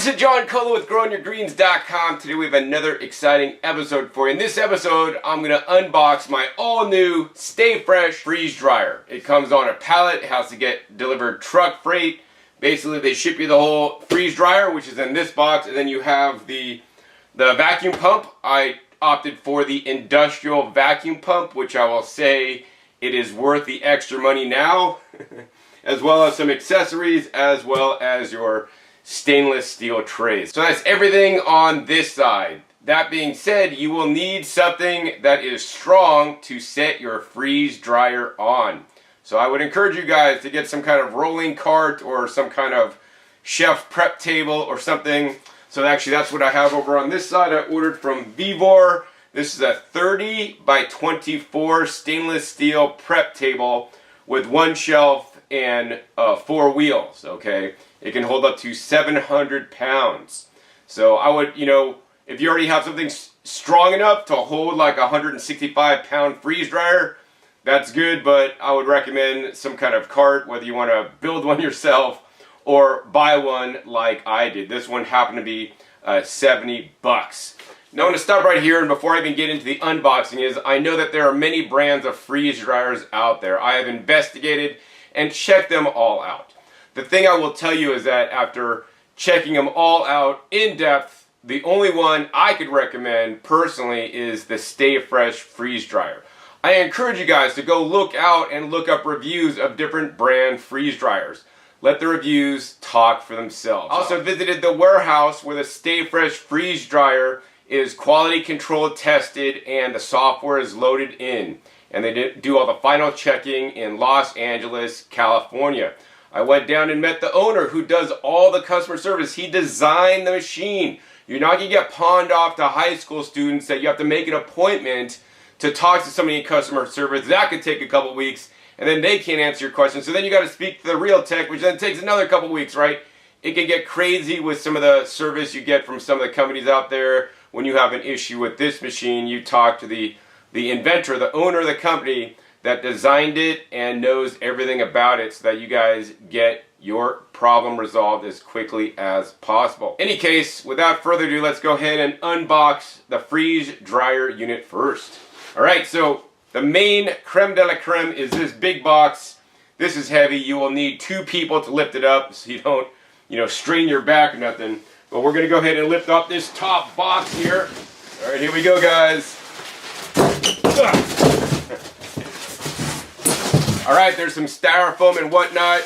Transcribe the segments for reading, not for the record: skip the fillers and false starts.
This is John Colo with GrowingYourGreens.com. Today we have another exciting episode for you. In this episode, I'm going to unbox my all-new Stay Fresh freeze dryer. It comes on a pallet. It has to get delivered truck freight. Basically, they ship you the whole freeze dryer, which is in this box, and then you have the vacuum pump. I opted for the industrial vacuum pump, which I will say it is worth the extra money now, as well as some accessories, as well as your stainless steel trays. So that's everything on this side. That being said, you will need something that is strong to set your freeze dryer on. So I would encourage you guys to get some kind of rolling cart or some kind of chef prep table or something. So actually that's what I have over on this side. I ordered from Vevor. This is a 30 by 24 stainless steel prep table with one shelf and 4 wheels, okay? It can hold up to 700 pounds. So I would, if you already have something strong enough to hold like a 165 pound freeze dryer, that's good, but I would recommend some kind of cart, whether you want to build one yourself or buy one like I did. This one happened to be 70 bucks. Now I'm going to stop right here, and before I even get into the unboxing I know that there are many brands of freeze dryers out there. I have investigated and checked them all out. The thing I will tell you is that after checking them all out in depth, the only one I could recommend personally is the Stay Fresh freeze dryer. I encourage you guys to go look out and look up reviews of different brand freeze dryers. Let the reviews talk for themselves. I also visited the warehouse where the Stay Fresh freeze dryer is quality control tested and the software is loaded in. And they do all the final checking in Los Angeles, California. I went down and met the owner who does all the customer service. He designed the machine. You're not going to get pawned off to high school students that you have to make an appointment to talk to somebody in customer service. That could take a couple weeks, and then they can't answer your questions. So then you got to speak to the real tech, which then takes another couple weeks, right? It can get crazy with some of the service you get from some of the companies out there. When you have an issue with this machine, you talk to the inventor, the owner of the company that designed it and knows everything about it so that you guys get your problem resolved as quickly as possible. In any case, without further ado, let's go ahead and unbox the freeze dryer unit first. Alright, so the main creme de la creme is this big box. This is heavy. You will need 2 people to lift it up so you don't, strain your back or nothing. But we're going to go ahead and lift up this top box here. Alright, here we go, guys. Alright, there's some styrofoam and whatnot.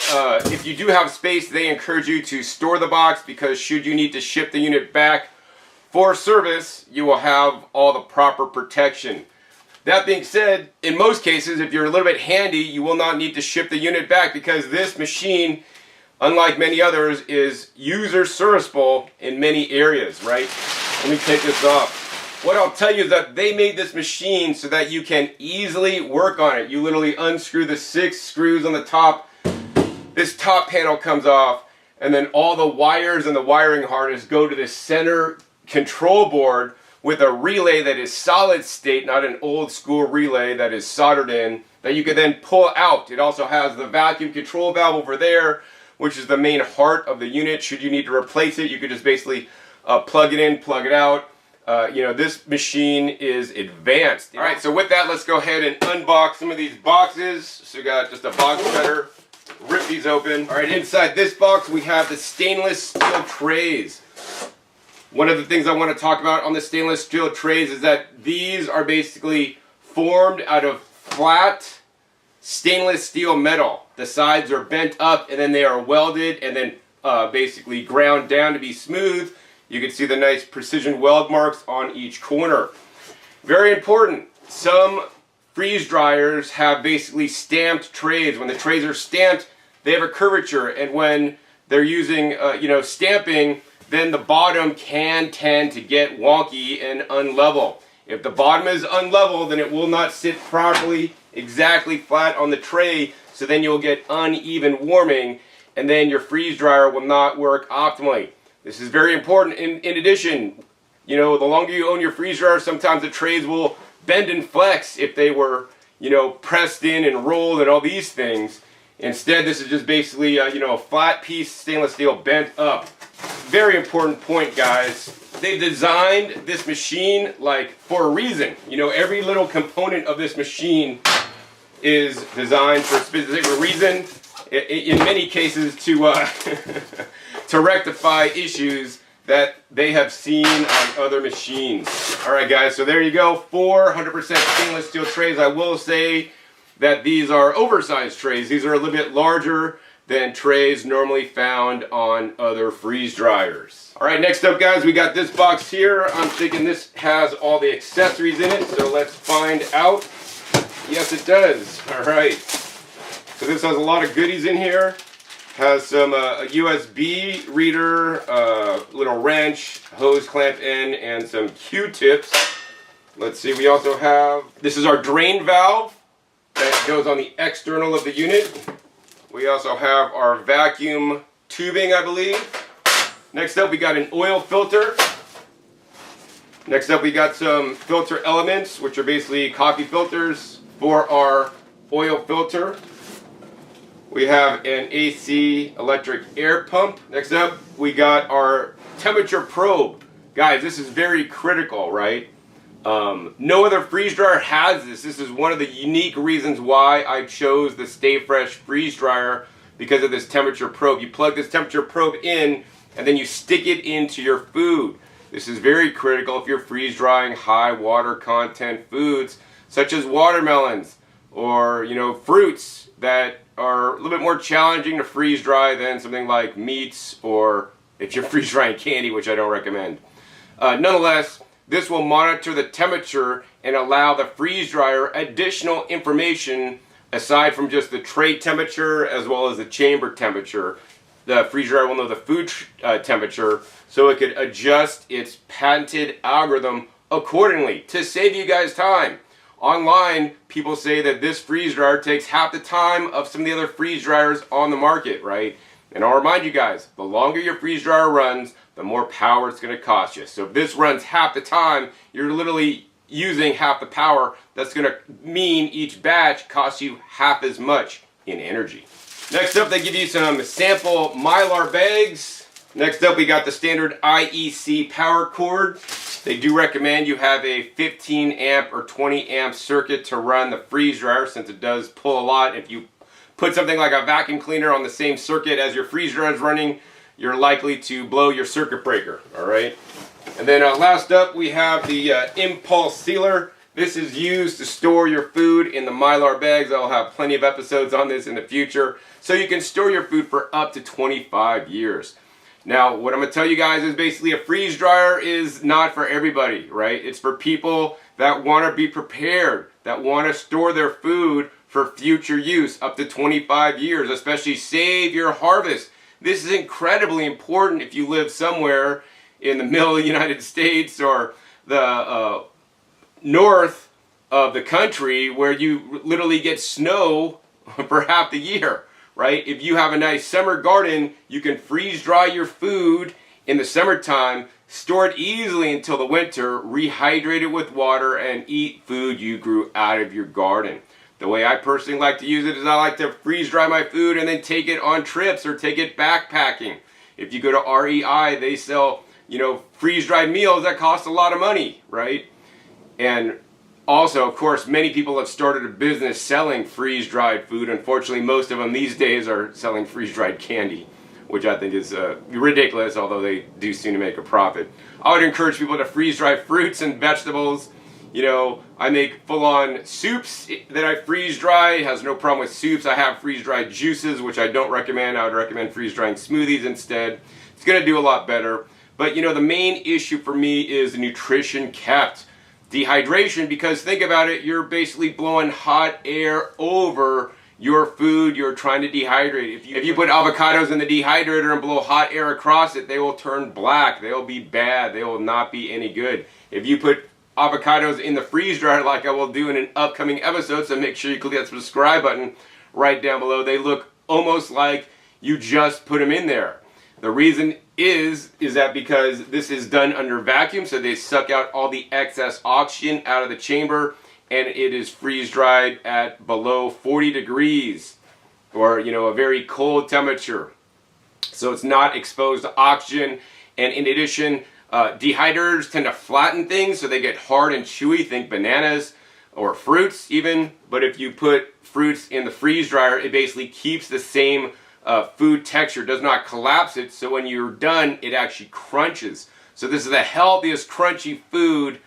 If you do have space, they encourage you to store the box because should you need to ship the unit back for service, you will have all the proper protection. That being said, in most cases, if you're a little bit handy, you will not need to ship the unit back because this machine, unlike many others, is user-serviceable in many areas, right? Let me take this off. What I'll tell you is that they made this machine so that you can easily work on it. You literally unscrew the 6 screws on the top. This top panel comes off, and then all the wires and the wiring harness go to the center control board with a relay that is solid state, not an old school relay that is soldered in, that you can then pull out. It also has the vacuum control valve over there, which is the main heart of the unit. Should you need to replace it, you could just basically plug it in, plug it out. This machine is advanced. Alright, so with that, let's go ahead and unbox some of these boxes. So we got just a box cutter. Rip these open. Alright, inside this box we have the stainless steel trays. One of the things I want to talk about on the stainless steel trays is that these are basically formed out of flat stainless steel metal. The sides are bent up and then they are welded and then basically ground down to be smooth. You can see the nice precision weld marks on each corner. Very important. Some freeze dryers have basically stamped trays. When the trays are stamped, they have a curvature, and when they're using stamping, then the bottom can tend to get wonky and unlevel. If the bottom is unlevel, then it will not sit properly, exactly flat on the tray, so then you'll get uneven warming, and then your freeze dryer will not work optimally. This is very important. In addition, the longer you own your freeze dryer, sometimes the trays will bend and flex if they were, pressed in and rolled and all these things. Instead, this is just basically, a flat piece stainless steel bent up. very important point, guys. They've designed this machine like for a reason. You know, every little component of this machine is designed for a specific reason. In many cases, to to rectify issues that they have seen on other machines. All right, guys. So there you go. 4 100% stainless steel trays. I will say that these are oversized trays. These are a little bit larger than trays normally found on other freeze dryers. All right, next up, guys, we got this box here. I'm thinking this has all the accessories in it, so let's find out. Yes, it does. All right. So this has a lot of goodies in here. Has some a USB reader, little wrench, hose clamp end, and some Q-tips. Let's see, we also have, this is our drain valve that goes on the external of the unit. We also have our vacuum tubing, I believe. Next up, we got an oil filter. Next up, we got some filter elements, which are basically coffee filters for our oil filter. We have an AC electric air pump. Next up, we got our temperature probe. Guys, this is very critical, right? No other freeze dryer has this. This is one of the unique reasons why I chose the Stay Fresh freeze dryer, because of this temperature probe. You plug this temperature probe in and then you stick it into your food. This is very critical if you're freeze drying high water content foods such as watermelons or, you know, fruits that are a little bit more challenging to freeze dry than something like meats, or if you're freeze drying candy, which I don't recommend. Nonetheless, this will monitor the temperature and allow the freeze dryer additional information aside from just the tray temperature as well as the chamber temperature. The freeze dryer will know the food temperature, so it could adjust its patented algorithm accordingly to save you guys time. Online, people say that this freeze dryer takes half the time of some of the other freeze dryers on the market, right? And I'll remind you guys, the longer your freeze dryer runs, the more power it's going to cost you. So if this runs half the time, you're literally using half the power. That's going to mean each batch costs you half as much in energy. Next up, they give you some sample Mylar bags. Next up, we got the standard IEC power cord. They do recommend you have a 15 amp or 20 amp circuit to run the freeze dryer, since it does pull a lot. If you put something like a vacuum cleaner on the same circuit as your freeze dryer is running, you're likely to blow your circuit breaker, all right? And then last up, we have the impulse sealer. This is used to store your food in the Mylar bags. I'll have plenty of episodes on this in the future. So you can store your food for up to 25 years. Now, what I'm going to tell you guys is basically a freeze dryer is not for everybody, right? It's for people that want to be prepared, that want to store their food for future use up to 25 years, especially save your harvest. This is incredibly important if you live somewhere in the middle of the United States or the north of the country where you literally get snow for half the year, right? If you have a nice summer garden, you can freeze dry your food in the summertime, store it easily until the winter, rehydrate it with water, and eat food you grew out of your garden. The way I personally like to use it is I like to freeze dry my food and then take it on trips or take it backpacking. If you go to REI, they sell, you know, freeze dried meals that cost a lot of money, right? And also, of course, many people have started a business selling freeze dried food. Unfortunately, most of them these days are selling freeze dried candy, which I think is ridiculous, although they do seem to make a profit. I would encourage people to freeze dry fruits and vegetables. You know, I make full-on soups that I freeze dry. It has no problem with soups. I have freeze-dried juices, which I don't recommend. I would recommend freeze-drying smoothies instead. It's going to do a lot better. But, you know, the main issue for me is nutrition kept. Dehydration, because think about it, you're basically blowing hot air over your food you're trying to dehydrate. If you put avocados in the dehydrator and blow hot air across it, they will turn black. They will be bad. They will not be any good. If you put avocados in the freeze dryer, like I will do in an upcoming episode, so make sure you click that subscribe button right down below. They look almost like you just put them in there. The reason is that because this is done under vacuum, so they suck out all the excess oxygen out of the chamber, and it is freeze dried at below 40 degrees, or, you know, a very cold temperature. So it's not exposed to oxygen, And in addition, dehydrators tend to flatten things so they get hard and chewy. Think bananas or fruits even. But if you put fruits in the freeze dryer, it basically keeps the same food texture, does not collapse it. So when you're done, it actually crunches. So this is the healthiest crunchy food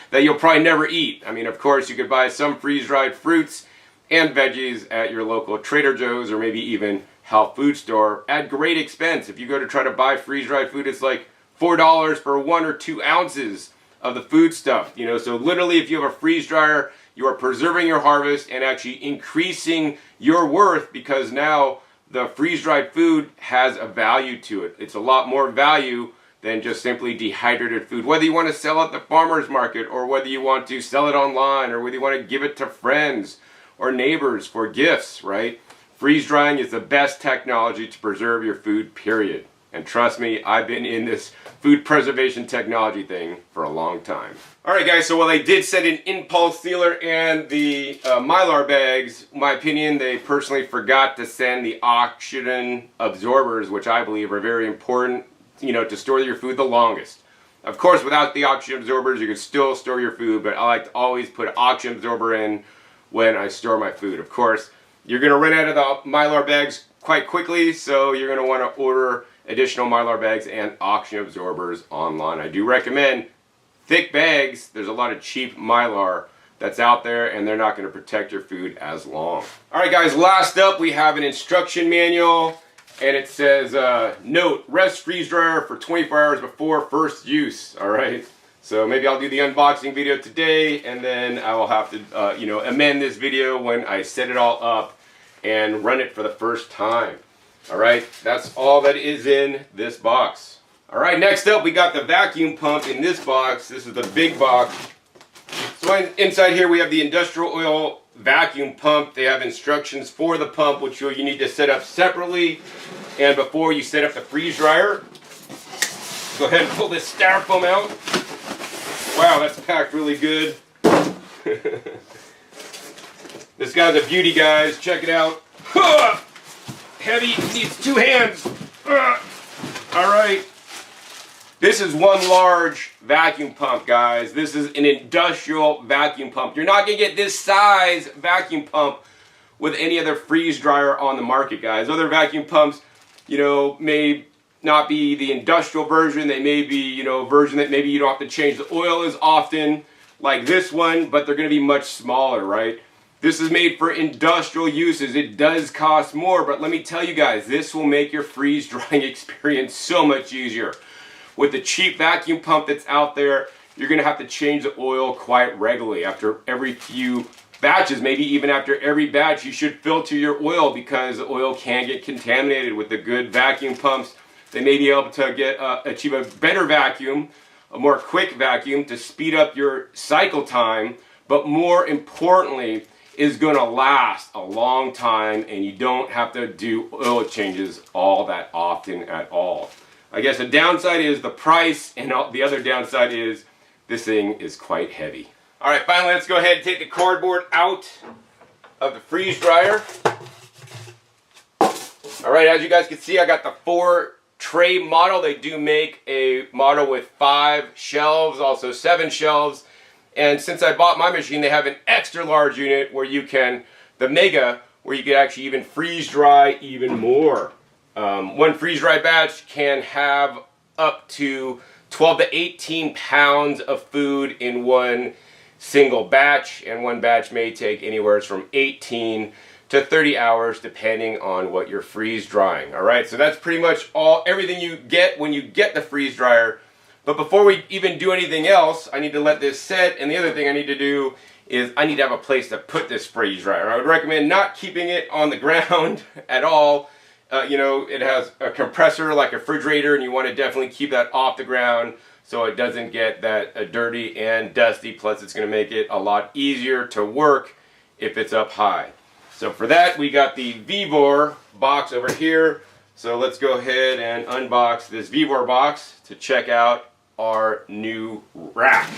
that you'll probably never eat. I mean, of course, you could buy some freeze-dried fruits and veggies at your local Trader Joe's or maybe even health food store at great expense. If you go to try to buy freeze-dried food, it's like $4 for 1 or 2 ounces of the food stuff. You know, so literally if you have a freeze dryer, you are preserving your harvest and actually increasing your worth, because now the freeze-dried food has a value to it. It's a lot more value than just simply dehydrated food. Whether you want to sell it at the farmer's market, or whether you want to sell it online, or whether you want to give it to friends or neighbors for gifts, right? Freeze drying is the best technology to preserve your food, period. And trust me, I've been in this food preservation technology thing for a long time. Alright guys, so while I did send an impulse sealer and the Mylar bags, in my opinion, they personally forgot to send the oxygen absorbers, which I believe are very important, you know, to store your food the longest. Of course, without the oxygen absorbers, you can still store your food, but I like to always put an oxygen absorber in when I store my food. Of course, you're going to run out of the Mylar bags quite quickly, so you're going to want to order additional Mylar bags and oxygen absorbers online. I do recommend thick bags. There's a lot of cheap Mylar that's out there, and they're not going to protect your food as long. Alright guys, last up we have an instruction manual, and it says, note, rest freeze dryer for 24 hours before first use. Alright, so maybe I'll do the unboxing video today, and then I will have to you know, amend this video when I set it all up and run it for the first time. Alright, that's all that is in this box. Alright, next up we got the vacuum pump in this box. This is the big box. So inside here we have the industrial oil vacuum pump. They have instructions for the pump, which you need to set up separately. And before you set up the freeze dryer, go ahead and pull this styrofoam out. Wow, that's packed really good. This guy's a beauty, guys. Check it out. Heavy, needs 2 hands. Alright. This is one large vacuum pump, guys. This is an industrial vacuum pump. You're not going to get this size vacuum pump with any other freeze dryer on the market, guys. Other vacuum pumps, you know, may not be the industrial version. They may be, you know, a version that maybe you don't have to change the oil as often, like this one, but they're going to be much smaller, right? This is made for industrial uses. It does cost more, but let me tell you guys, this will make your freeze drying experience so much easier. With the cheap vacuum pump that's out there, you're going to have to change the oil quite regularly. After every few batches, maybe even after every batch, you should filter your oil, because the oil can get contaminated. With the good vacuum pumps, they may be able to achieve a better vacuum, a more quick vacuum to speed up your cycle time, but more importantly, is going to last a long time, and you don't have to do oil changes all that often at all. I guess the downside is the price, and the other downside is this thing is quite heavy. Alright, finally let's go ahead and take the cardboard out of the freeze dryer. Alright, as you guys can see, I got the 4 tray model. They do make a model with 5 shelves, also 7 shelves. And since I bought my machine, they have an extra large unit where you can, the Mega, where you can actually even freeze dry even more. One freeze dry batch can have up to 12 to 18 pounds of food in one single batch, and one batch may take anywhere from 18 to 30 hours depending on what you're freeze drying. Alright, so that's pretty much everything you get when you get the freeze dryer. But before we even do anything else, I need to let this set, and the other thing I need to do is I need to have a place to put this freeze dryer. I would recommend not keeping it on the ground at all. You know, it has a compressor like a refrigerator, and you want to definitely keep that off the ground so it doesn't get that dirty and dusty. Plus, it's going to make it a lot easier to work if it's up high. So for that, we got the Vevor box over here. So let's go ahead and unbox this Vevor box to check out our new rack.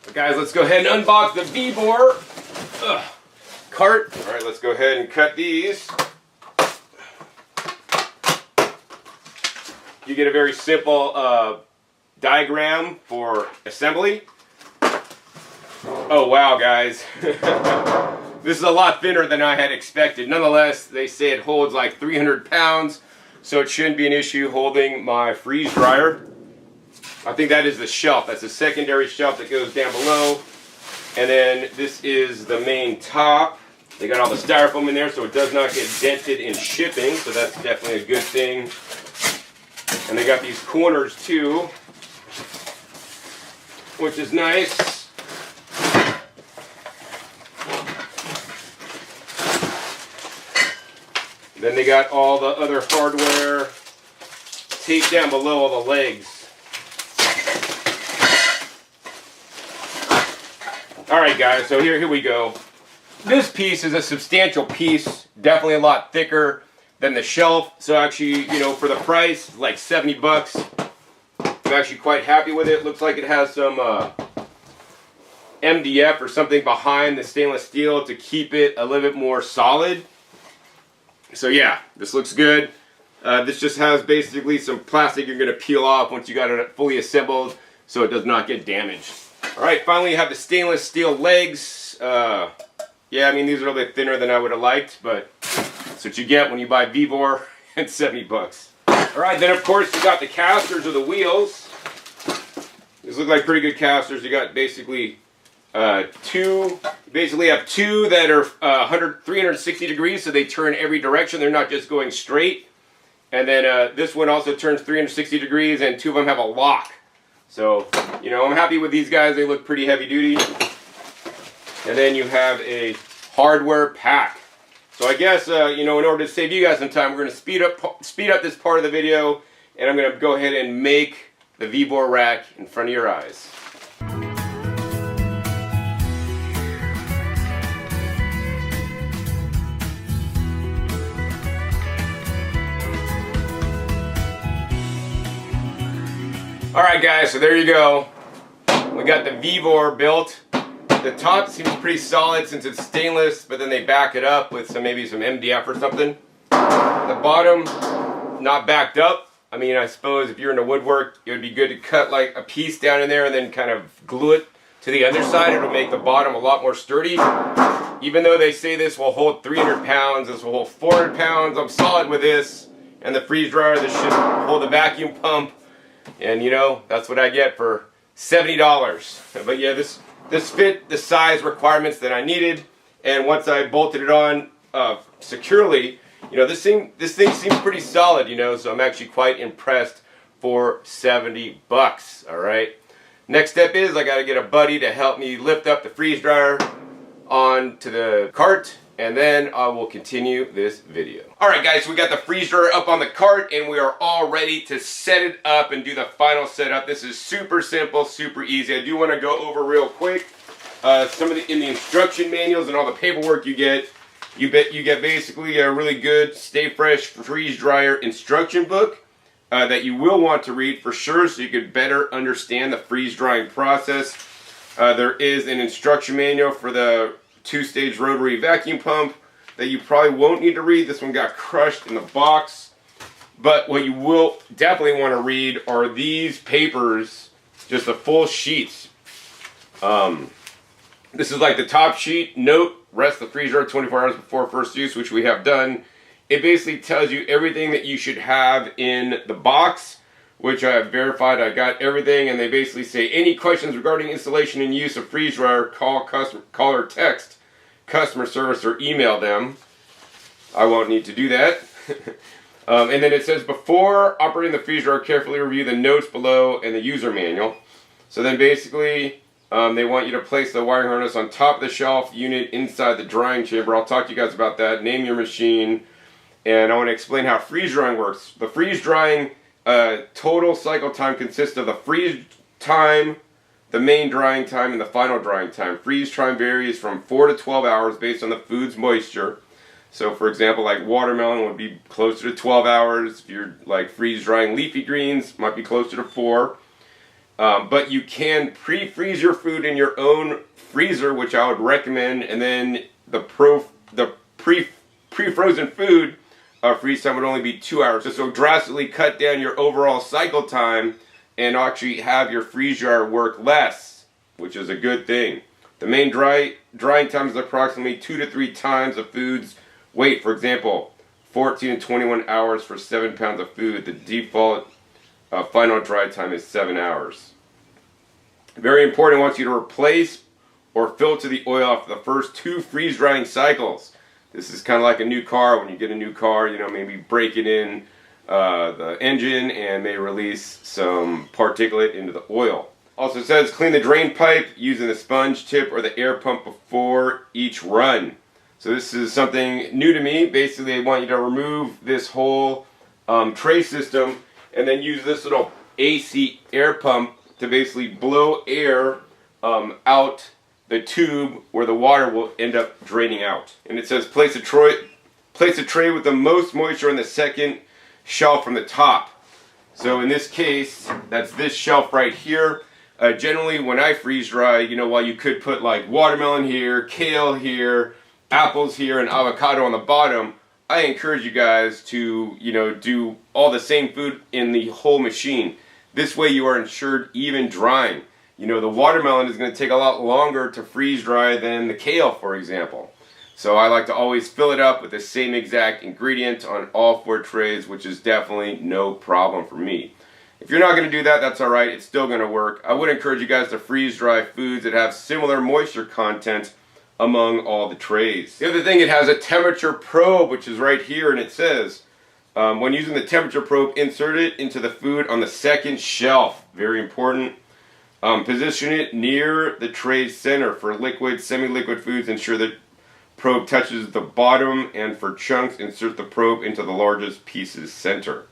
So guys, let's go ahead and unbox the Vevor cart. All right, let's go ahead and cut these. you get a very simple diagram for assembly. Oh wow, guys. This is a lot thinner than I had expected. Nonetheless, they say it holds like 300 pounds, so it shouldn't be an issue holding my freeze dryer. I think that is the shelf. That's a secondary shelf that goes down below. And then this is the main top. They got all the styrofoam in there so it does not get dented in shipping, so that's definitely a good thing. And they got these corners too, which is nice. Then they got all the other hardware taped down below all the legs. Alright guys, so here we go. This piece is a substantial piece, definitely a lot thicker than the shelf. So actually, you know, for the price, like 70 bucks, I'm actually quite happy with it. Looks like it has some MDF or something behind the stainless steel to keep it a little bit more solid. So yeah, this looks good. This just has basically some plastic you're going to peel off once you got it fully assembled so it does not get damaged. Alright, finally you have the stainless steel legs. Yeah, I mean these are a little bit thinner than I would have liked, but that's what you get when you buy Vevor at 70 bucks. Alright, then of course you got the casters of the wheels. These look like pretty good casters. You got basically two that are 360 degrees, so they turn every direction. They're not just going straight. And then this one also turns 360 degrees, and two of them have a lock. So, you know, I'm happy with these guys. They look pretty heavy duty. And then you have a hardware pack. So I guess, you know, in order to save you guys some time, we're going to speed up this part of the video, and I'm going to go ahead and make the Vevor rack in front of your eyes. Alright guys, so there you go. We got the Vevor built. The top seems pretty solid since it's stainless, but then they back it up with maybe some MDF or something. The bottom, not backed up. I mean, I suppose if you're into woodwork, it would be good to cut like a piece down in there and then kind of glue it to the underside. It'll make the bottom a lot more sturdy. Even though they say this will hold 300 pounds, this will hold 400 pounds. I'm solid with this. And the freeze dryer, this should hold the vacuum pump. And you know, that's what I get for $70. But yeah, this fit the size requirements that I needed. And once I bolted it on securely, you know, this thing seems pretty solid, you know, so I'm actually quite impressed for 70 bucks, all right? Next step is I got to get a buddy to help me lift up the freeze dryer onto the cart, and then I will continue this video. Alright guys, so we got the freeze dryer up on the cart, and we are all ready to set it up and do the final setup. This is super simple, super easy. I do want to go over real quick some of in the instruction manuals and all the paperwork you get. You get basically a really good Stay Fresh freeze dryer instruction book that you will want to read for sure, so you could better understand the freeze drying process. There is an instruction manual for the 2-stage rotary vacuum pump that you probably won't need to read. This one got crushed in the box. But what you will definitely want to read are these papers, just the full sheets. This is like the top sheet. Note, rest the freeze dryer 24 hours before first use, which we have done. It basically tells you everything that you should have in the box, which I have verified. I got everything, and they basically say any questions regarding installation and use of freeze dryer, call or text customer service or email them. I won't need to do that. And then it says before operating the freeze dryer, carefully review the notes below and the user manual. So then basically they want you to place the wiring harness on top of the shelf unit inside the drying chamber. I'll talk to you guys about that. Name your machine, and I want to explain how freeze drying works. The freeze drying total cycle time consists of the freeze time, the main drying time, and the final drying time. Freeze time varies from 4 to 12 hours based on the food's moisture. So for example, like watermelon would be closer to 12 hours. If you're like freeze drying leafy greens, might be closer to 4. But you can pre-freeze your food in your own freezer, which I would recommend, and then the pre-frozen food freeze time would only be 2 hours. So it'll drastically cut down your overall cycle time and actually have your freeze dryer work less, which is a good thing. The main drying time is approximately 2 to 3 times a food's weight. For example, 14 to 21 hours for 7 pounds of food. The default final dry time is 7 hours. Very important, I want you to replace or filter the oil after the first 2 freeze drying cycles. This is kind of like a new car. When you get a new car, you know, maybe break it in the engine and may release some particulate into the oil. Also, it says clean the drain pipe using the sponge tip or the air pump before each run. So this is something new to me. Basically, I want you to remove this whole tray system and then use this little AC air pump to basically blow air out the tube where the water will end up draining out. And it says place a tray with the most moisture on the second shelf from the top. So in this case, that's this shelf right here. Generally, when I freeze dry, you know, while you could put like watermelon here, kale here, apples here, and avocado on the bottom, I encourage you guys to, you know, do all the same food in the whole machine. This way you are ensured even drying. You know, the watermelon is going to take a lot longer to freeze dry than the kale, for example. So I like to always fill it up with the same exact ingredient on all 4 trays, which is definitely no problem for me. If you're not going to do that, that's alright. It's still going to work. I would encourage you guys to freeze dry foods that have similar moisture content among all the trays. The other thing, it has a temperature probe, which is right here, and it says, when using the temperature probe, insert it into the food on the second shelf. Very important. Position it near the tray's center. For liquid, semi-liquid foods, ensure the probe touches the bottom, and for chunks, insert the probe into the largest piece's center.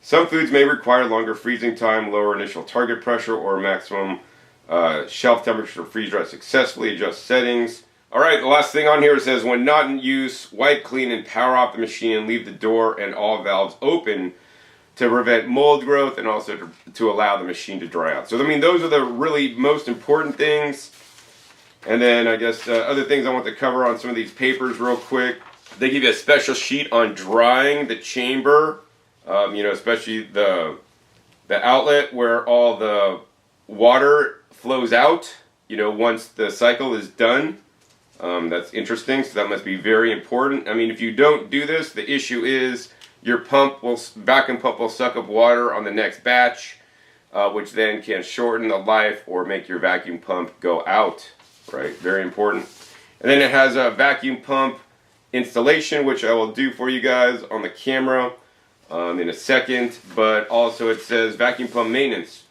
Some foods may require longer freezing time, lower initial target pressure, or maximum shelf temperature to freeze dry successfully. Adjust settings. Alright, the last thing on here says, when not in use, wipe clean and power off the machine and leave the door and all valves open to prevent mold growth and also to allow the machine to dry out. So, I mean, those are the really most important things. And then, I guess, other things I want to cover on some of these papers real quick. They give you a special sheet on drying the chamber. You know, especially the outlet where all the water flows out, you know, once the cycle is done. That's interesting, so that must be very important. I mean, if you don't do this, the issue is your vacuum pump will suck up water on the next batch, which then can shorten the life or make your vacuum pump go out, right? Very important. And then it has a vacuum pump installation, which I will do for you guys on the camera in a second, but also it says vacuum pump maintenance.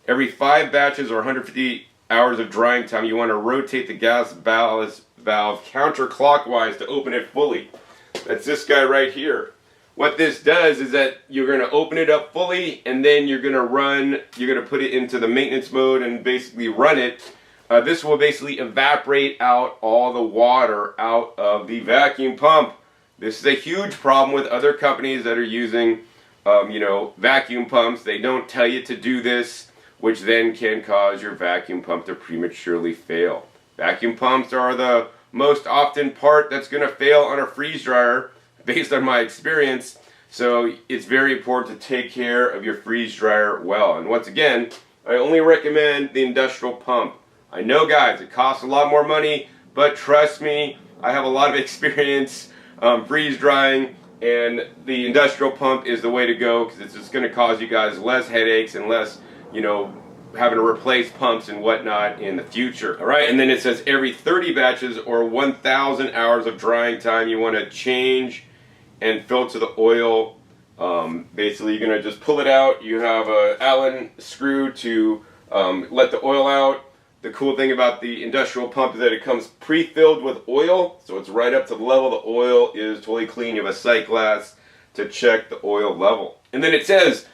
Every 5 batches or 150 hours of drying time, you want to rotate the gas valve counterclockwise to open it fully. That's this guy right here. What this does is that you're going to open it up fully, and then you're going to put it into the maintenance mode and basically run it. This will basically evaporate out all the water out of the vacuum pump. This is a huge problem with other companies that are using, you know, vacuum pumps. They don't tell you to do this, which then can cause your vacuum pump to prematurely fail. Vacuum pumps are the most often part that's going to fail on a freeze dryer, based on my experience. So it's very important to take care of your freeze dryer well. And once again, I only recommend the industrial pump. I know, guys, it costs a lot more money, but trust me, I have a lot of experience freeze drying, and the industrial pump is the way to go, because it's just going to cause you guys less headaches and less, you know, having to replace pumps and whatnot in the future. Alright, and then it says every 30 batches or 1,000 hours of drying time, you want to change and filter the oil. Basically, you're going to just pull it out. You have an Allen screw to let the oil out. The cool thing about the industrial pump is that it comes pre-filled with oil, so it's right up to the level. The oil is totally clean. You have a sight glass to check the oil level. And then it says,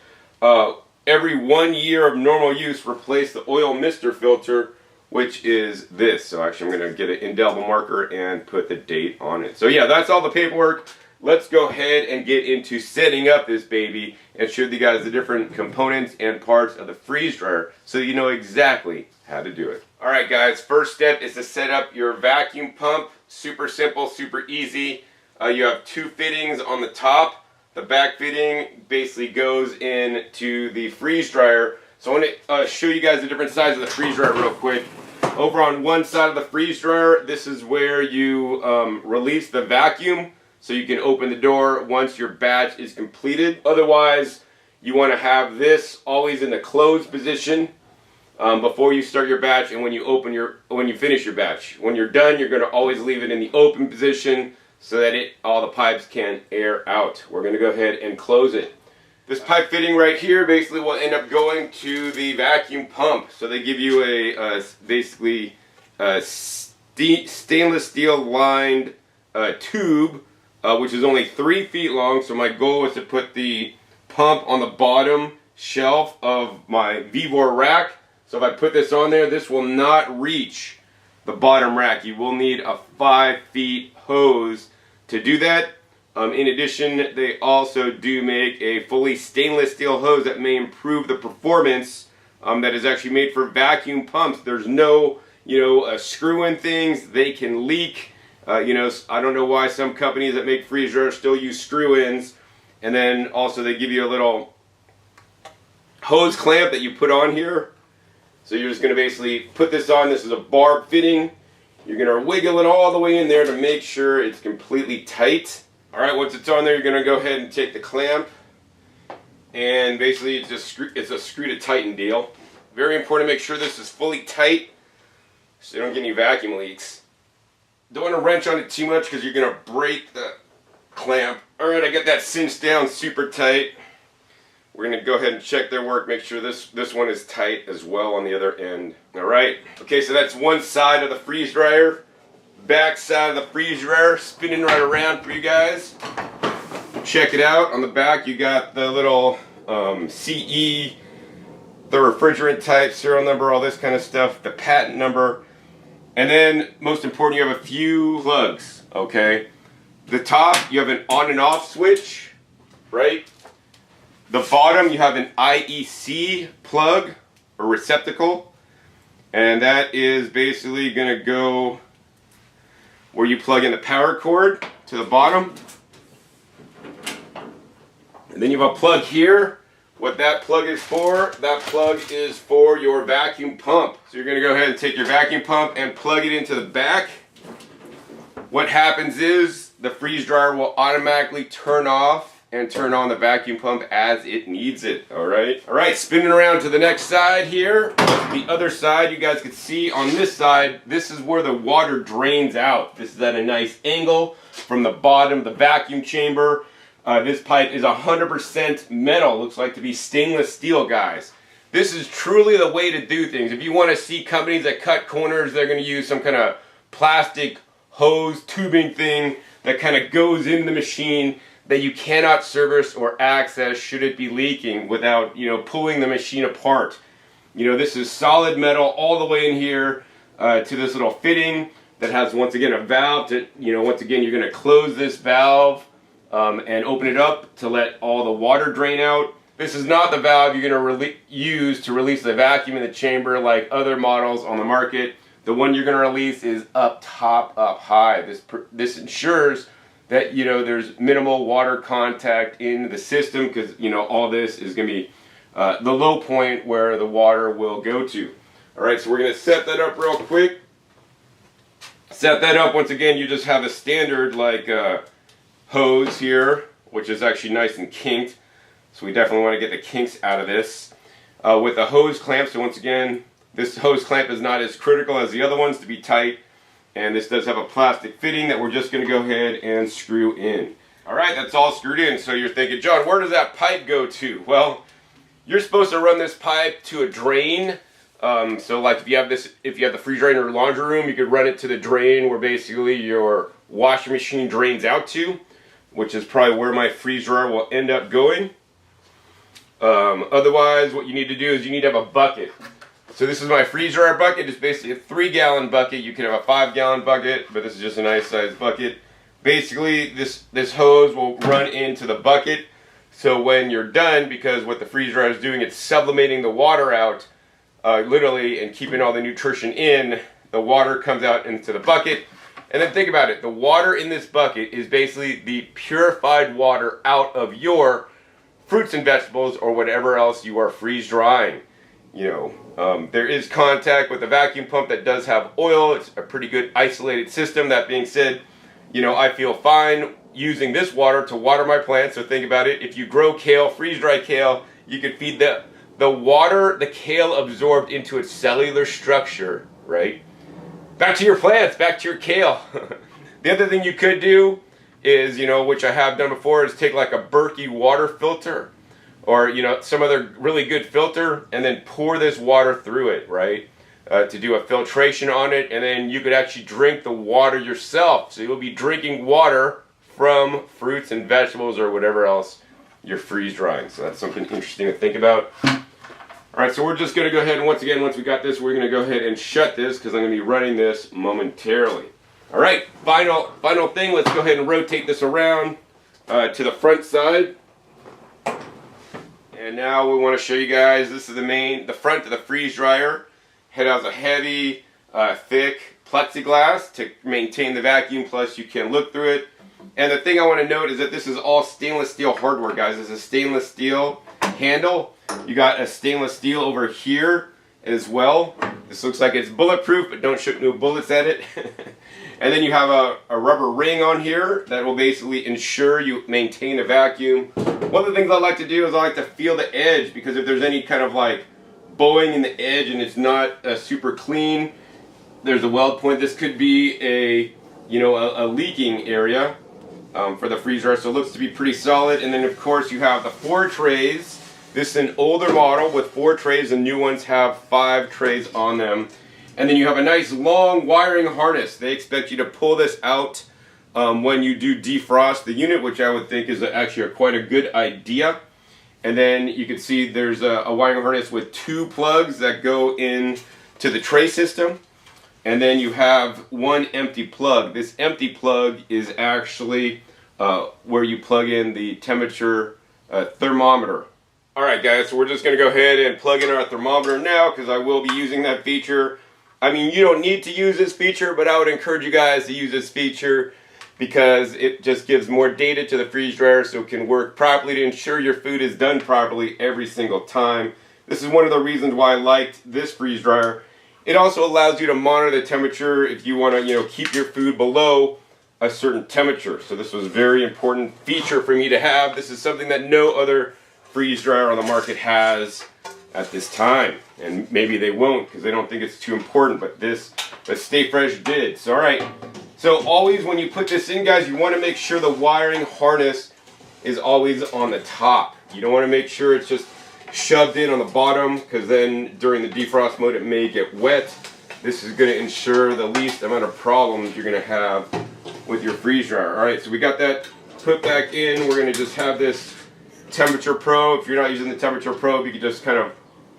every 1 year of normal use, replace the oil mister filter, which is this. So actually, I'm going to get an indelible marker and put the date on it. So yeah, that's all the paperwork. Let's go ahead and get into setting up this baby and show you guys the different components and parts of the freeze dryer so you know exactly how to do it. Alright guys, first step is to set up your vacuum pump. Super simple, super easy. You have two fittings on the top. The back fitting basically goes into the freeze dryer. So I want to show you guys the different sides of the freeze dryer real quick. Over on one side of the freeze dryer, this is where you release the vacuum, so you can open the door once your batch is completed. Otherwise, you want to have this always in the closed position before you start your batch, and when you finish your batch. When you're done, you're going to always leave it in the open position so that all the pipes can air out. We're going to go ahead and close it. This pipe fitting right here basically will end up going to the vacuum pump. So they give you basically a stainless steel lined tube, which is only 3 feet long. So my goal was to put the pump on the bottom shelf of my Vevor rack. So if I put this on there, this will not reach the bottom rack. You will need a 5 feet hose to do that. In addition, they also do make a fully stainless steel hose that may improve the performance that is actually made for vacuum pumps. There's no, screw-in things. They can leak. I don't know why some companies that make freeze dryers still use screw-ins. And then also they give you a little hose clamp that you put on here. So you're just going to basically put this on. This is a barb fitting. You're going to wiggle it all the way in there to make sure it's completely tight. Alright, once it's on there, you're going to go ahead and take the clamp, and basically it's a screw to tighten deal. Very important to make sure this is fully tight so you don't get any vacuum leaks. Don't want to wrench on it too much because you're going to break the clamp. Alright, I got that cinched down super tight. We're going to go ahead and check their work, make sure this one is tight as well on the other end. Alright, okay, so that's one side of the freeze dryer. Back side of the freeze dryer, spinning right around for you guys. Check it out. On the back you got the little CE, the refrigerant type, serial number, all this kind of stuff, the patent number, and then most important you have a few plugs. Okay, the top you have an on and off switch, right? The bottom you have an IEC plug or receptacle, and that is basically going to go where you plug in the power cord to the bottom. And then you have a plug here. What that plug is for, that plug is for your vacuum pump. So you're going to go ahead and take your vacuum pump and plug it into the back. What happens is the freeze dryer will automatically turn off and turn on the vacuum pump as it needs it. Alright, spinning around to the next side here. The other side, you guys can see on this side, this is where the water drains out. This is at a nice angle from the bottom of the vacuum chamber. This pipe is 100% metal. Looks like to be stainless steel, guys. This is truly the way to do things. If you want to see companies that cut corners, they're going to use some kind of plastic hose tubing thing that kind of goes in the machine that you cannot service or access should it be leaking without, pulling the machine apart. This is solid metal all the way in here to this little fitting that has, once again, a valve to, once again, you're going to close this valve and open it up to let all the water drain out. This is not the valve you're going to use to release the vacuum in the chamber like other models on the market. The one you're going to release is up top, up high. This ensures that there's minimal water contact in the system, because all this is going to be the low point where the water will go to. Alright, so we're going to set that up real quick. Set that up. Once again, you just have a standard hose here, which is actually nice and kinked, so we definitely want to get the kinks out of this with a hose clamp. So once again, this hose clamp is not as critical as the other ones to be tight. And this does have a plastic fitting that we're just going to go ahead and screw in. Alright, that's all screwed in. So you're thinking, John, where does that pipe go to? Well, you're supposed to run this pipe to a drain. So like if you have the freeze dryer in your laundry room, you could run it to the drain where basically your washing machine drains out to, which is probably where my freeze dryer will end up going. Otherwise, what you need to do is you need to have a bucket. So this is my freeze dryer bucket. It's basically a 3-gallon bucket. You can have a 5-gallon bucket, but this is just a nice sized bucket. Basically, this hose will run into the bucket. So when you're done, because what the freeze dryer is doing, it's sublimating the water out, literally, and keeping all the nutrition in, the water comes out into the bucket, And then think about it. The water in this bucket is basically the purified water out of your fruits and vegetables or whatever else you are freeze drying. You know, there is contact with the vacuum pump that does have oil. It's a pretty good isolated system. That being said, you know, I feel fine using this water to water my plants. So think about it. If you grow kale, freeze dry kale, you can feed the water the kale absorbed into its cellular structure, right? Back to your plants, back to your kale. The other thing you could do is, you know, which I have done before, is take like a Berkey water filter or, you know, some other really good filter and then pour this water through it, right? To do a filtration on it, and then you could actually drink the water yourself. So you'll be drinking water from fruits and vegetables or whatever else you're freeze drying. So that's something interesting to think about. Alright, so we're just going to go ahead and once we got this, we're going to go ahead and shut this because I'm going to be running this momentarily. Alright, final thing, let's go ahead and rotate this around to the front side. And now we want to show you guys, this is the front of the freeze dryer. It has a heavy, thick plexiglass to maintain the vacuum, plus you can look through it. And the thing I want to note is that this is all stainless steel hardware, guys. It's a stainless steel handle. You got a stainless steel over here as well. This looks like it's bulletproof, but don't shoot no bullets at it. And then you have a rubber ring on here that will basically ensure you maintain a vacuum. One of the things I like to do is I like to feel the edge, because if there's any kind of like bowing in the edge and it's not super clean, there's a weld point. This could be a leaking area for the freeze dryer, so it looks to be pretty solid. And then of course you have the 4 trays. This is an older model with 4 trays, and new ones have 5 trays on them. And then you have a nice long wiring harness. They expect you to pull this out when you do defrost the unit, which I would think is actually quite a good idea. And then you can see there's a wiring harness with 2 plugs that go in to the tray system. And then you have 1 empty plug. This empty plug is actually where you plug in the temperature thermometer. Alright guys, so we're just going to go ahead and plug in our thermometer now, because I will be using that feature. I mean, you don't need to use this feature, but I would encourage you guys to use this feature because it just gives more data to the freeze dryer so it can work properly to ensure your food is done properly every single time. This is one of the reasons why I liked this freeze dryer. It also allows you to monitor the temperature if you want to, keep your food below a certain temperature. So this was a very important feature for me to have. This is something that no other freeze dryer on the market has at this time, and maybe they won't because they don't think it's too important, but Stay Fresh did. So alright, so always when you put this in, guys, you want to make sure the wiring harness is always on the top. You don't want to make sure it's just shoved in on the bottom, because then during the defrost mode it may get wet. This is going to ensure the least amount of problems you're going to have with your freeze dryer. Alright, so we got that put back in. We're going to just have this temperature probe. If you're not using the temperature probe, you can just kind of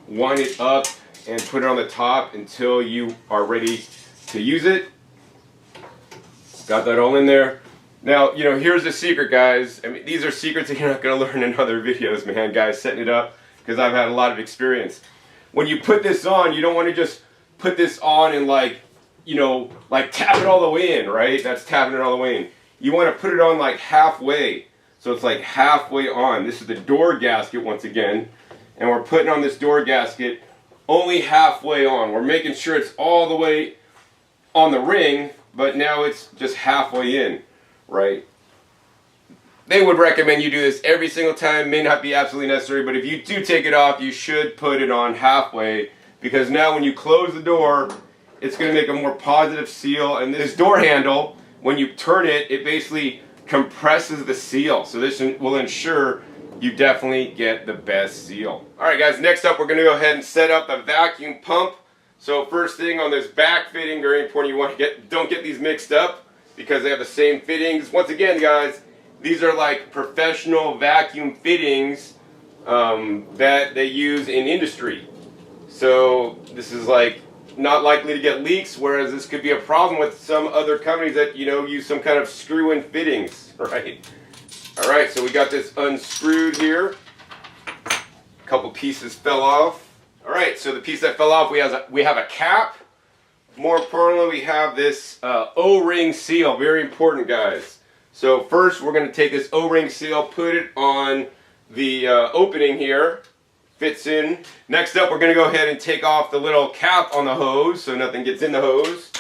wind it up and put it on the top until you are ready to use it. Got that all in there. Now, here's the secret, guys. I mean, these are secrets that you're not going to learn in other videos, man, guys, setting it up, because I've had a lot of experience. When you put this on, you don't want to just put this on and like tap it all the way in, right? That's tapping it all the way in. You want to put it on like halfway. So it's like halfway on. This is the door gasket once again. And we're putting on this door gasket only halfway on. We're making sure it's all the way on the ring, but now it's just halfway in, right? They would recommend you do this every single time. May not be absolutely necessary, but if you do take it off, you should put it on halfway, because now when you close the door, it's going to make a more positive seal. And this door handle, when you turn it, it basically compresses the seal. So this will ensure you definitely get the best seal. Alright guys, next up we're going to go ahead and set up the vacuum pump. So first thing on this back fitting, very important, don't get these mixed up because they have the same fittings. Once again, guys, these are like professional vacuum fittings that they use in industry. So this is like not likely to get leaks, whereas this could be a problem with some other companies that use some kind of screw-in fittings, right? Alright, so we got this unscrewed here. A couple pieces fell off. Alright, so the piece that fell off, we have a cap more importantly, we have this O-ring seal. Very important, guys. So first we're going to take this O-ring seal, put it on the opening here. Fits in. Next up, we're going to go ahead and take off the little cap on the hose so nothing gets in the hose.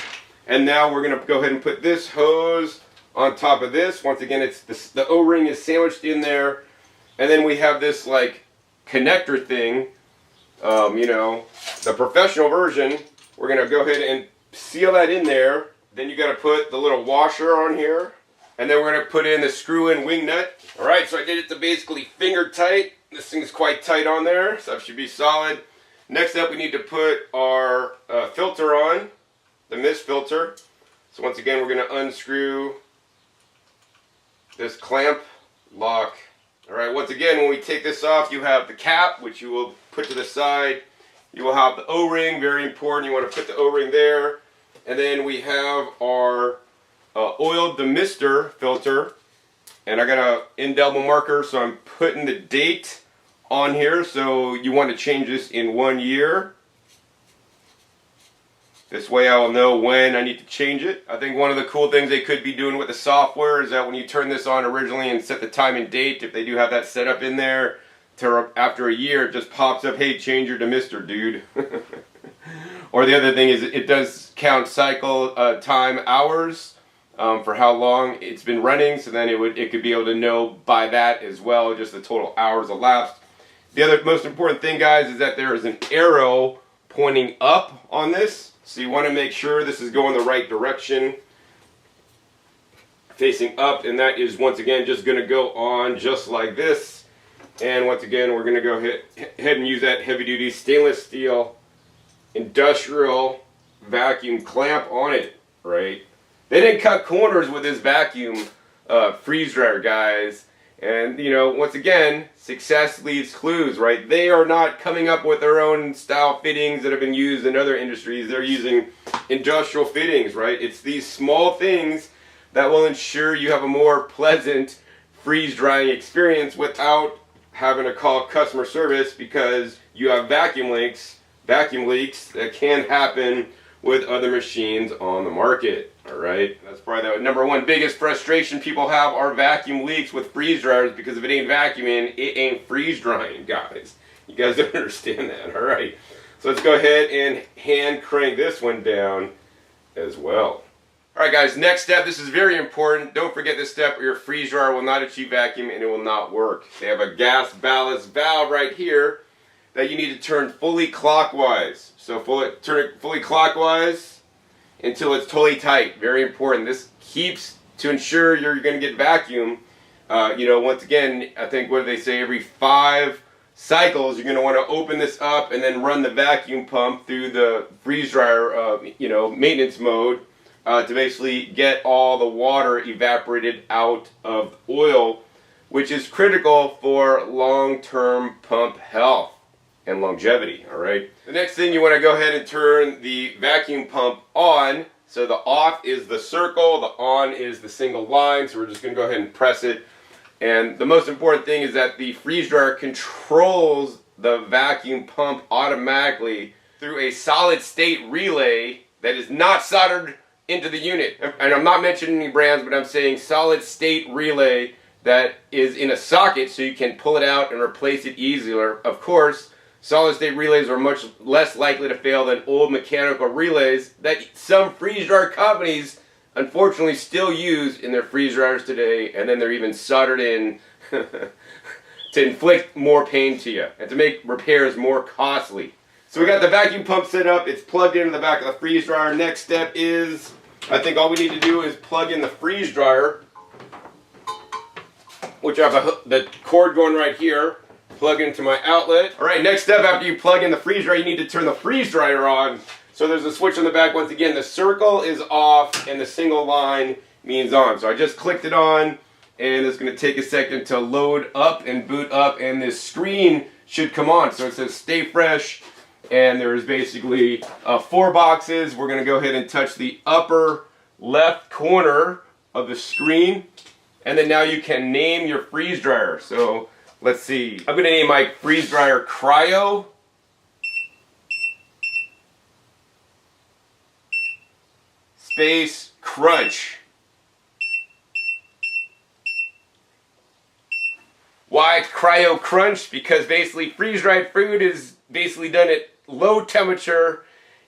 And now we're going to go ahead and put this hose on top of this. Once again, it's the O-ring is sandwiched in there. And then we have this like connector thing. You know, the professional version. We're going to go ahead and seal that in there. Then you got to put the little washer on here. And then we're going to put in the screw-in wing nut. Alright, so I did it to basically finger tight. This thing's quite tight on there, so that should be solid. Next up, we need to put our filter on, the mist filter. So once again, we're going to unscrew this clamp lock. Alright, once again, when we take this off, you have the cap, which you will put to the side. You will have the O-ring, very important. You want to put the O-ring there. And then we have our oiled demister filter. And I got an indelible marker, so I'm putting the date on here. So you want to change this in 1 year. This way I will know when I need to change it. I think one of the cool things they could be doing with the software is that when you turn this on originally and set the time and date, if they do have that set up in there, after a year it just pops up, hey, change your demister, dude. Or the other thing is it does count cycle time hours. For how long it's been running, so then it could be able to know by that as well, just the total hours elapsed. The other most important thing, guys, is that there is an arrow pointing up on this, so you want to make sure this is going the right direction, facing up, and that is once again just going to go on just like this. And once again, we're going to go ahead and use that heavy-duty stainless steel industrial vacuum clamp on it, right? They didn't cut corners with this vacuum freeze dryer, guys. And, you know, once again, success leaves clues, right? They are not coming up with their own style fittings that have been used in other industries. They're using industrial fittings, right? It's these small things that will ensure you have a more pleasant freeze drying experience without having to call customer service because you have vacuum leaks that can happen with other machines on the market. Alright, that's probably the number one biggest frustration people have are vacuum leaks with freeze dryers, because if it ain't vacuuming, it ain't freeze drying, guys. You guys don't understand that. Alright, so let's go ahead and hand crank this one down as well. Alright guys, next step, this is very important. Don't forget this step or your freeze dryer will not achieve vacuum and it will not work. They have a gas ballast valve right here that you need to turn fully clockwise. So turn it fully clockwise until it's totally tight. Very important. This keeps to ensure you're going to get vacuum. You know, once again, I think what do they say, every 5 cycles you're going to want to open this up and then run the vacuum pump through the freeze dryer you know, maintenance mode to basically get all the water evaporated out of oil, which is critical for long-term pump health and longevity. Alright, the next thing, you want to go ahead and turn the vacuum pump on. So the off is the circle, the on is the single line, so we're just going to go ahead and press it. And the most important thing is that the freeze dryer controls the vacuum pump automatically through a solid state relay that is not soldered into the unit. And I'm not mentioning any brands, but I'm saying solid state relay that is in a socket so you can pull it out and replace it easier. Of course, solid state relays are much less likely to fail than old mechanical relays that some freeze dryer companies unfortunately still use in their freeze dryers today, and then they're even soldered in to inflict more pain to you and to make repairs more costly. So we got the vacuum pump set up, it's plugged into the back of the freeze dryer. Next step is, I think all we need to do is plug in the freeze dryer, which I have the cord going right here. Plug into my outlet. Alright, next step, after you plug in the freeze dryer, you need to turn the freeze dryer on. So there's a switch on the back. Once again, the circle is off and the single line means on. So I just clicked it on, and it's going to take a second to load up and boot up, and this screen should come on. So it says stay fresh, and there's basically 4 boxes. We're going to go ahead and touch the upper left corner of the screen, and then now you can name your freeze dryer. So let's see. I'm going to name my freeze dryer Cryo. space crunch. Why cryo crunch? Because basically freeze-dried food is basically done at low temperature,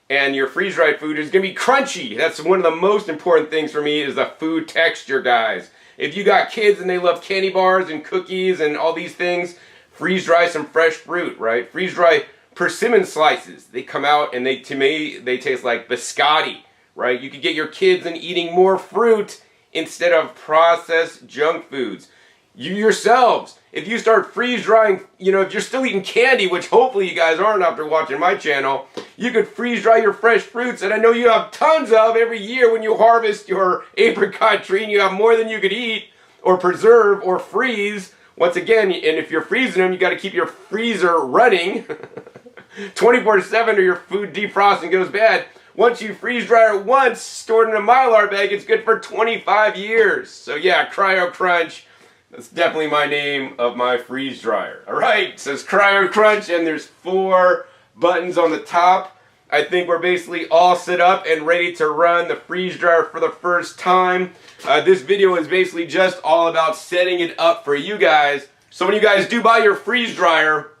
and your freeze-dried food is going to be crunchy. That's one of the most important things for me, is the food texture, guys. If you got kids and they love candy bars and cookies and all these things, freeze-dry some fresh fruit, right? Freeze-dry persimmon slices. They come out and to me, they taste like biscotti, right? You could get your kids in eating more fruit instead of processed junk foods. You yourselves, if you start freeze drying, if you're still eating candy, which hopefully you guys aren't after watching my channel, you could freeze dry your fresh fruits, and I know you have tons of every year when you harvest your apricot tree and you have more than you could eat or preserve or freeze. Once again, and if you're freezing them, you got to keep your freezer running 24/7 or your food defrosts goes bad. Once you freeze dry it once, stored in a Mylar bag, it's good for 25 years. So yeah, Cryo Crunch. That's definitely my name of my freeze dryer. Alright, it says Cryo Crunch, and there's 4 buttons on the top. I think we're basically all set up and ready to run the freeze dryer for the first time. This video is basically just all about setting it up for you guys. So when you guys do buy your freeze dryer,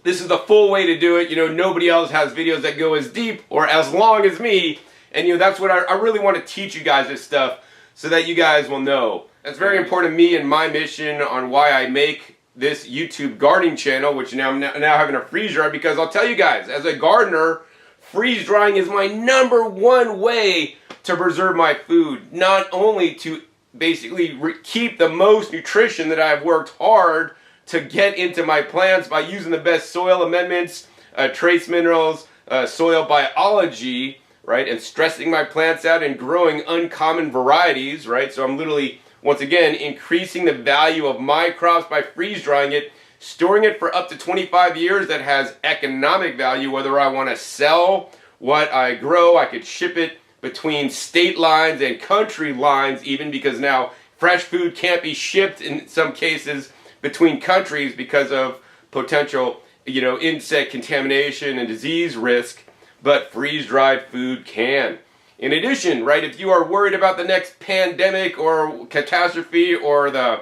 this is the full way to do it. Nobody else has videos that go as deep or as long as me. And that's what I really want to teach you guys, this stuff, so that you guys will know. That's very important to me and my mission on why I make this YouTube gardening channel, which I'm now having a freeze dryer, because I'll tell you guys, as a gardener, freeze drying is my #1 way to preserve my food. Not only to basically keep the most nutrition that I've worked hard to get into my plants by using the best soil amendments, trace minerals, soil biology, right, and stressing my plants out and growing uncommon varieties, right? So I'm literally, once again, increasing the value of my crops by freeze drying it, storing it for up to 25 years. That has economic value, whether I want to sell what I grow. I could ship it between state lines and country lines even, because now fresh food can't be shipped in some cases between countries because of potential, insect contamination and disease risk, but freeze-dried food can. In addition, right, if you are worried about the next pandemic or catastrophe or the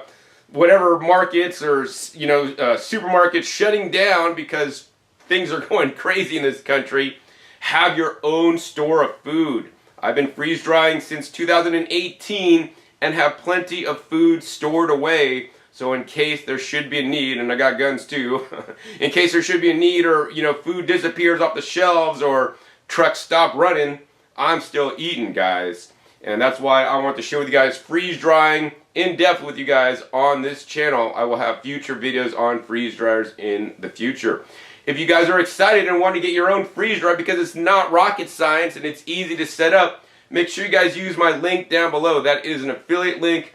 whatever markets or, supermarkets shutting down because things are going crazy in this country, have your own store of food. I've been freeze drying since 2018 and have plenty of food stored away. So in case there should be a need, and I got guns too, in case there should be a need, or food disappears off the shelves or trucks stop running, I'm still eating, guys. And that's why I want to share with you guys freeze drying in depth with you guys on this channel. I will have future videos on freeze dryers in the future. If you guys are excited and want to get your own freeze dryer, because it's not rocket science and it's easy to set up, make sure you guys use my link down below. That is an affiliate link.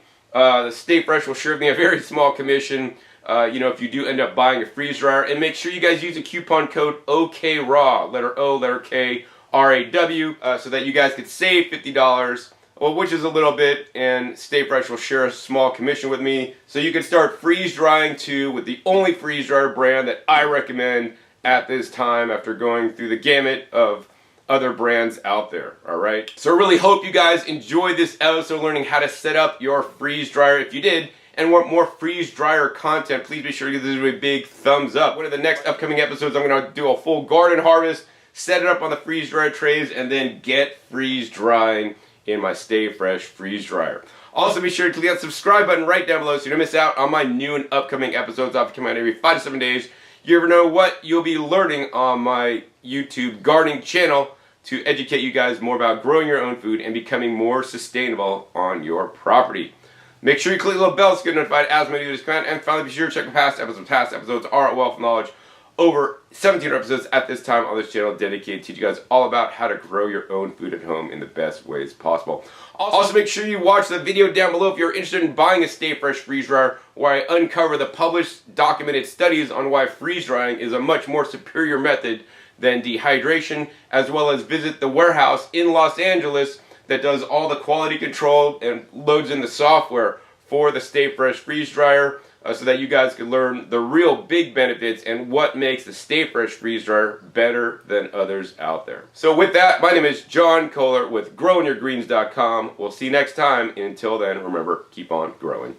Stay Fresh will sure give me a very small commission, if you do end up buying a freeze dryer. And make sure you guys use the coupon code OKRAW, letter O, letter K, RAW, so that you guys could save $50, well, which is a little bit, and Stay Fresh will share a small commission with me. So you can start freeze drying too, with the only freeze dryer brand that I recommend at this time, after going through the gamut of other brands out there. Alright, so I really hope you guys enjoyed this episode learning how to set up your freeze dryer. If you did and want more freeze dryer content, please be sure to give this a big thumbs up. One of the next upcoming episodes, I'm going to do a full garden harvest, set it up on the freeze dryer trays, and then get freeze drying in my Stay Fresh freeze dryer. Also, be sure to click that subscribe button right down below so you don't miss out on my new and upcoming episodes. I'll be coming out every 5 to 7 days. You never know what you'll be learning on my YouTube gardening channel to educate you guys more about growing your own food and becoming more sustainable on your property. Make sure you click the little bell to get notified as my videos come out. And finally, be sure to check the past episodes. Past episodes are a wealth of knowledge. Over 17 episodes at this time on this channel dedicated to teach you guys all about how to grow your own food at home in the best ways possible. Also, make sure you watch the video down below if you're interested in buying a Stay Fresh freeze dryer, where I uncover the published documented studies on why freeze drying is a much more superior method than dehydration, as well as visit the warehouse in Los Angeles that does all the quality control and loads in the software for the Stay Fresh freeze dryer. so that you guys can learn the real big benefits and what makes the Stay Fresh freeze dryer better than others out there. So with that, my name is John Kohler with growingyourgreens.com. We'll see you next time, and until then, remember, keep on growing.